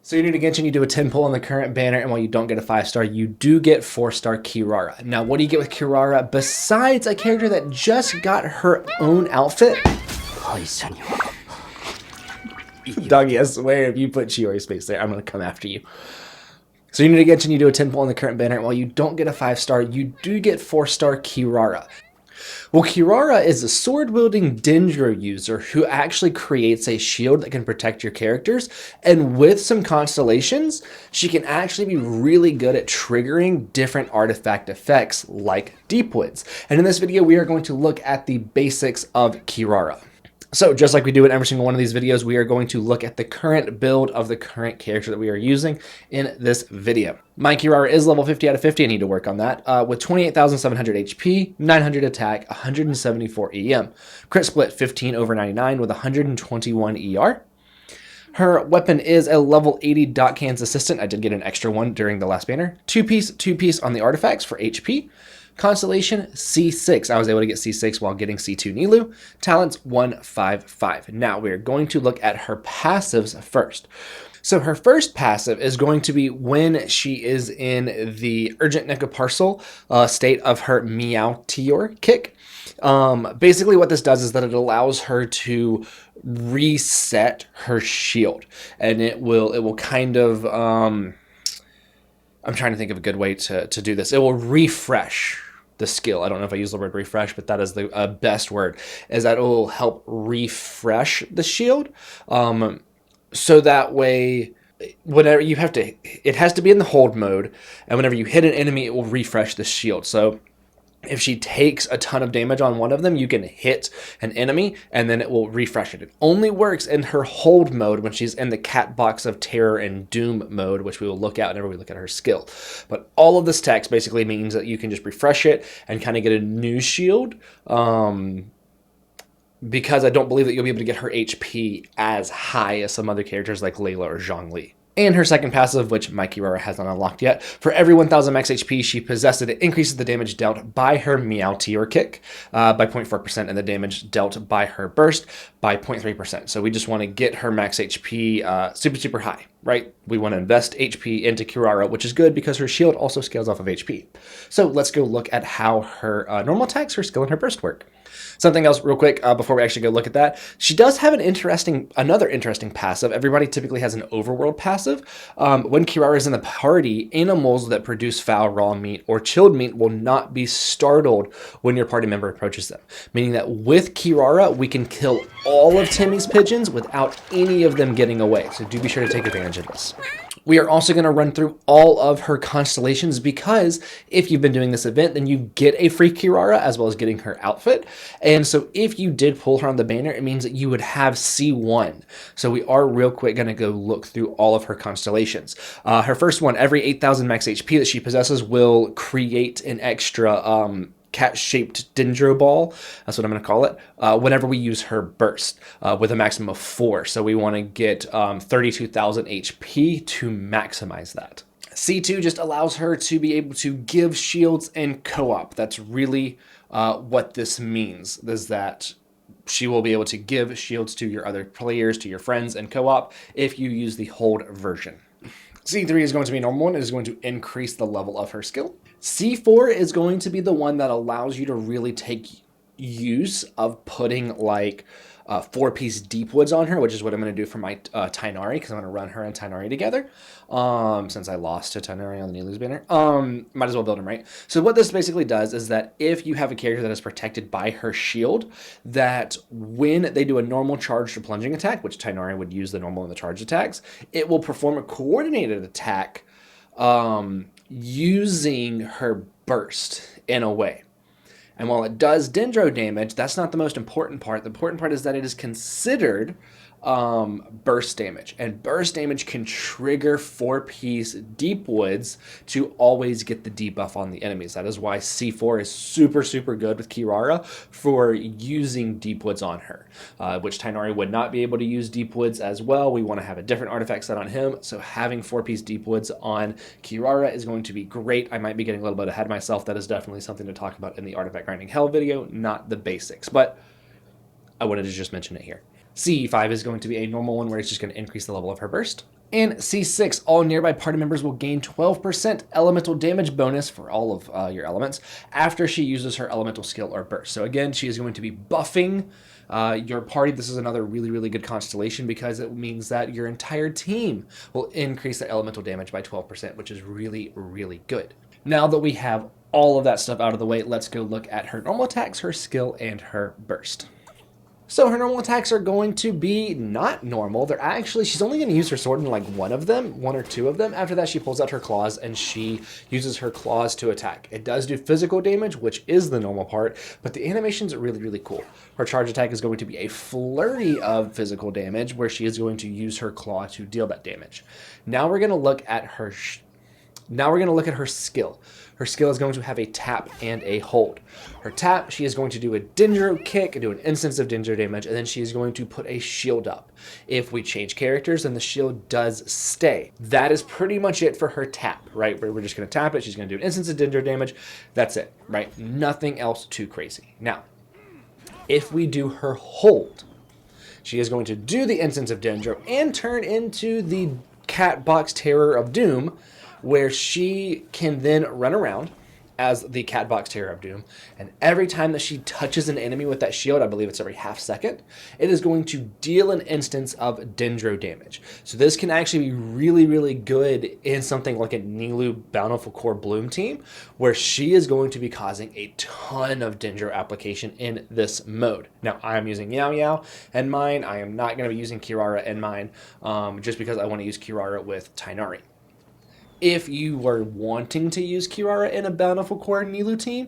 So you're new to Genshin, you do a 10 pull on the current banner, and while you don't get a 5-star, you do get 4-star Kirara. Now, what do you get with Kirara besides a character that just got her own outfit? Doggy, I swear, if you put Chiori space there, I'm going to come after you. So you're new to Genshin, you do a 10 pull on the current banner, and while you don't get a 5-star, you do get 4-star Kirara. Well, Kirara is a sword-wielding Dendro user who actually creates a shield that can protect your characters, and with some constellations, she can actually be really good at triggering different artifact effects like Deepwoods. And in this video, we are going to look at the basics of Kirara. So just like we do in every single one of these videos, we are going to look at the current build of the current character that we are using in this video. My Kirara is level 50 out of 50. I need to work on that. With 28,700 HP, 900 attack, 174 EM. Crit split 15/99 with 121 ER. Her weapon is a level 80 Dot Cans Assistant. I did get an extra one during the last banner. Two piece on the artifacts for HP. Constellation C6. I was able to get C6 while getting C2 Nilu. Talents 155. Now we're going to look at her passives first. So her first passive is going to be when she is in the Urgent Necoparcel state of her Meowteor kick. Basically what this does is that it allows her to reset her shield, and it will kind of I'm trying to think of a good way to do this. It will refresh the skill. I don't know if I use the word refresh, but that is the best word, is that it will help refresh the shield. So that way, whenever you have to, it has to be in the hold mode, and whenever you hit an enemy, it will refresh the shield. So if she takes a ton of damage on one of them, you can hit an enemy and then it will refresh it. It only works in her hold mode when she's in the cat box of terror and doom mode, which we will look at whenever we look at her skill. But all of this text basically means that you can just refresh it and kind of get a new shield. Because I don't believe that you'll be able to get her HP as high as some other characters like Layla or Zhongli. And her second passive, which my Kirara has not unlocked yet, for every 1,000 max HP she possesses, it increases the damage dealt by her Meowteor kick by 0.4% and the damage dealt by her burst by 0.3%. So we just want to get her max HP super high, right? We want to invest HP into Kirara, which is good because her shield also scales off of HP. So let's go look at how her normal attacks, her skill, and her burst work. Something else real quick before we actually go look at that. She does have another interesting passive. Everybody typically has an overworld passive. When Kirara is in the party, animals that produce foul raw meat or chilled meat will not be startled when your party member approaches them. Meaning that with Kirara, we can kill all of Timmy's pigeons without any of them getting away. So do be sure to take advantage of this. We are also going to run through all of her constellations because if you've been doing this event, then you get a free Kirara as well as getting her outfit. And so if you did pull her on the banner, it means that you would have C1. So we are real quick going to go look through all of her constellations. Her first one, every 8,000 max HP that she possesses will create an extra cat-shaped Dendro ball, that's what I'm going to call it, whenever we use her burst with a maximum of 4. So we want to get 32,000 HP to maximize that. C2 just allows her to be able to give shields in co-op. That's really what this means, is that she will be able to give shields to your other players, to your friends in co-op if you use the hold version. C3 is going to be a normal one. It is going to increase the level of her skill. C4 is going to be the one that allows you to really take use of putting like 4-piece Deepwoods on her, which is what I'm going to do for my Tighnari, because I'm going to run her and Tighnari together. Since I lost to Tighnari on the Nilu's banner. Might as well build him, right? So what this basically does is that if you have a character that is protected by her shield, that when they do a normal charged or plunging attack, which Tighnari would use the normal and the charged attacks, it will perform a coordinated attack using her burst in a way. And while it does Dendro damage, that's not the most important part. The important part is that it is considered burst damage. And burst damage can trigger 4-piece Deepwoods to always get the debuff on the enemies. That is why C4 is super good with Kirara for using Deepwoods on her, which Tighnari would not be able to use Deepwoods as well. We want to have a different artifact set on him, so having 4-piece Deepwoods on Kirara is going to be great. I might be getting a little bit ahead of myself. That is definitely something to talk about in the Artifact Grinding Hell video, not the basics, but I wanted to just mention it here. C5 is going to be a normal one where it's just going to increase the level of her burst. And C6, all nearby party members will gain 12% elemental damage bonus for all of your elements after she uses her elemental skill or burst. So again, she is going to be buffing your party. This is another really, really good constellation because it means that your entire team will increase their elemental damage by 12%, which is really, really good. Now that we have all of that stuff out of the way, let's go look at her normal attacks, her skill, and her burst. So her normal attacks are going to be not normal. She's only going to use her sword in like one or two of them. After that, she pulls out her claws and she uses her claws to attack. It does do physical damage, which is the normal part, but the animations are really, really cool. Her charge attack is going to be a flurry of physical damage where she is going to use her claw to deal that damage. Now we're going to look at her skill. Her skill is going to have a tap and a hold. Her tap, she is going to do a Dendro kick, do an instance of Dendro damage, and then she is going to put a shield up. If we change characters, then the shield does stay. That is pretty much it for her tap, right? We're just going to tap it. She's going to do an instance of Dendro damage. That's it, right? Nothing else too crazy. Now, if we do her hold, she is going to do the instance of Dendro and turn into the Cat Box Terror of Doom, where she can then run around as the Cat Box Terror of Doom, and every time that she touches an enemy with that shield, I believe it's every half second, it is going to deal an instance of Dendro damage. So this can actually be really, really good in something like a Nilou Bountiful Core Bloom team, where she is going to be causing a ton of Dendro application in this mode. Now, I am using Yao Yao in mine. I am not going to be using Kirara in mine, just because I want to use Kirara with Tighnari. If you were wanting to use Kirara in a Bountiful Core Nilou team,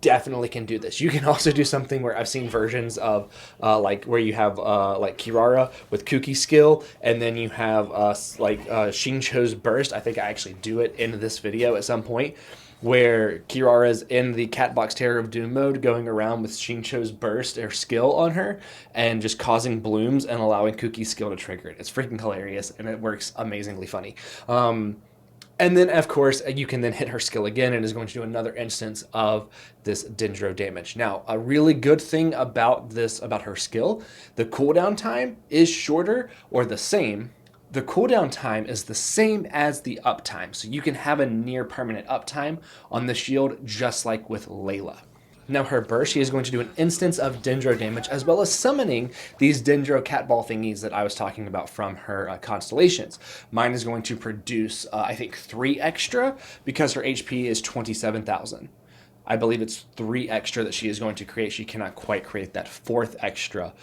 definitely can do this. You can also do something where I've seen versions of like where you have like Kirara with Kuki skill, and then you have Xingqiu's burst. I think I actually do it in this video at some point, where Kirara's in the Cat Box Terror of Doom mode, going around with Xingqiu's burst or skill on her and just causing blooms and allowing Kuki's skill to trigger it. It's freaking hilarious and it works amazingly funny. And then, of course, you can then hit her skill again and is going to do another instance of this Dendro damage. Now, a really good thing about her skill, the cooldown time is shorter or the same. The cooldown time is the same as the uptime, so you can have a near permanent uptime on the shield just like with Layla. Now her burst, she is going to do an instance of Dendro damage as well as summoning these Dendro cat ball thingies that I was talking about from her constellations. Mine is going to produce, I think, 3 extra because her HP is 27,000. I believe it's 3 extra that she is going to create. She cannot quite create that 4th extra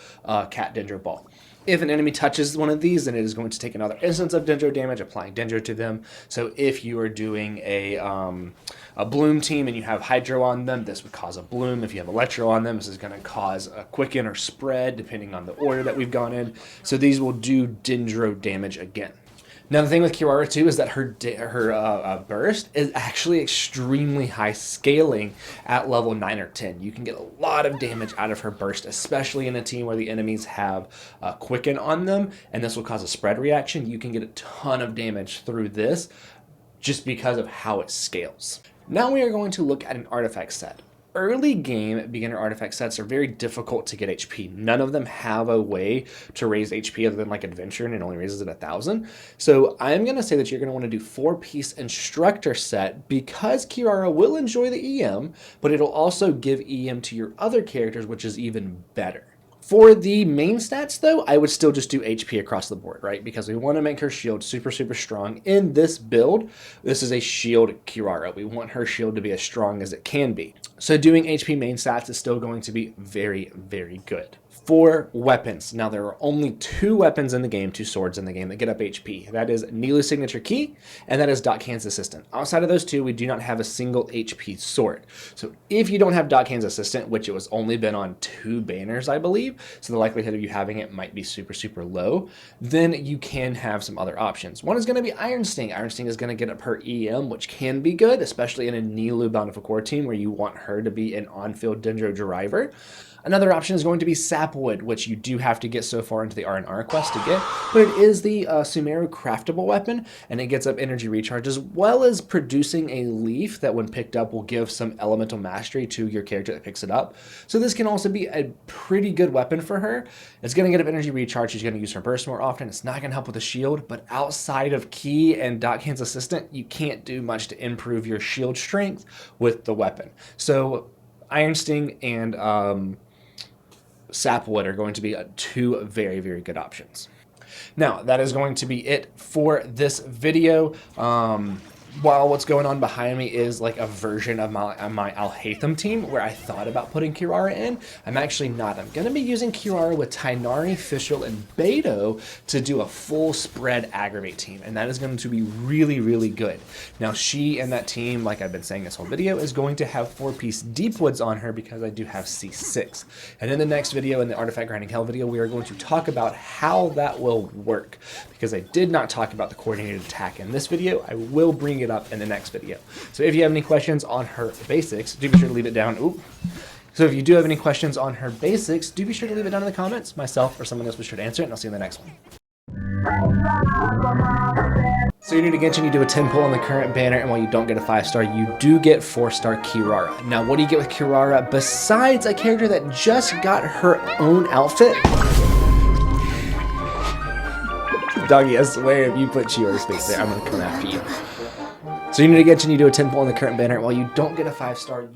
cat Dendro ball. If an enemy touches one of these, then it is going to take another instance of Dendro damage, applying Dendro to them. So if you are doing a Bloom team and you have Hydro on them, this would cause a Bloom. If you have Electro on them, this is going to cause a Quicken or Spread, depending on the order that we've gone in. So these will do Dendro damage again. Now, the thing with Kirara, too, is that her burst is actually extremely high scaling at level 9 or 10. You can get a lot of damage out of her burst, especially in a team where the enemies have Quicken on them, and this will cause a spread reaction. You can get a ton of damage through this just because of how it scales. Now we are going to look at an artifact set. Early game beginner artifact sets are very difficult to get HP. None of them have a way to raise HP other than like Adventure, and it only raises it 1,000. So I'm going to say that you're going to want to do 4-piece instructor set because Kirara will enjoy the EM, but it'll also give EM to your other characters, which is even better. For the main stats, though, I would still just do HP across the board, right? Because we want to make her shield super, super strong. In this build, this is a shield Kirara. We want her shield to be as strong as it can be. So doing HP main stats is still going to be very, very good. For weapons, now there are only 2 weapons in the game, 2 swords in the game that get up HP. That is Nilou's Signature Key, and that is Dockhand's Assistant. Outside of those 2, we do not have a single HP sword. So if you don't have Dockhand's Assistant, which it was only been on 2 banners, I believe, so the likelihood of you having it might be super, super low, then you can have some other options. One is going to be Iron Sting. Iron Sting is going to get up her EM, which can be good, especially in a Nilou Bountiful Core team where you want her to be an on-field Dendro driver. Another option is going to be Sapwood, which you do have to get so far into the R&R quest to get, but it is the Sumeru craftable weapon, and it gets up energy recharge as well as producing a leaf that when picked up will give some elemental mastery to your character that picks it up. So this can also be a pretty good weapon for her. It's going to get up energy recharge, she's going to use her burst more often, it's not going to help with the shield, but outside of Key and Dockhand's assistant, you can't do much to improve your shield strength with the weapon. So Iron Sting and Sapwood are going to be two very, very good options. Now, that is going to be it for this video. While what's going on behind me is like a version of my Alhaitham team where I thought about putting Kirara in, I'm actually not. I'm going to be using Kirara with Tighnari, Fischl, and Beto to do a full spread aggravate team, and that is going to be really, really good. Now, she and that team, like I've been saying this whole video, is going to have 4-piece Deepwoods on her because I do have C6. And in the next video, in the Artifact Grinding Hell video, we are going to talk about how that will work, because I did not talk about the coordinated attack in this video. I will bring it up in the next video. So if you have any questions on her basics, do be sure to leave it down. So if you do have any questions on her basics, do be sure to leave it down in the comments. Myself or someone else will be sure to answer it, and I'll see you in the next one. So you're new to Genshin, you do a 10 pull on the current banner, and while you don't get a 5-star, you do get 4-star Kirara. Now, what do you get with Kirara besides a character that just got her own outfit? Doggy, I swear if you put Chiyora's space there, I'm going to come after you. So you're new to Genshin, you do a 10 pull on the current banner, while you don't get a 5-star,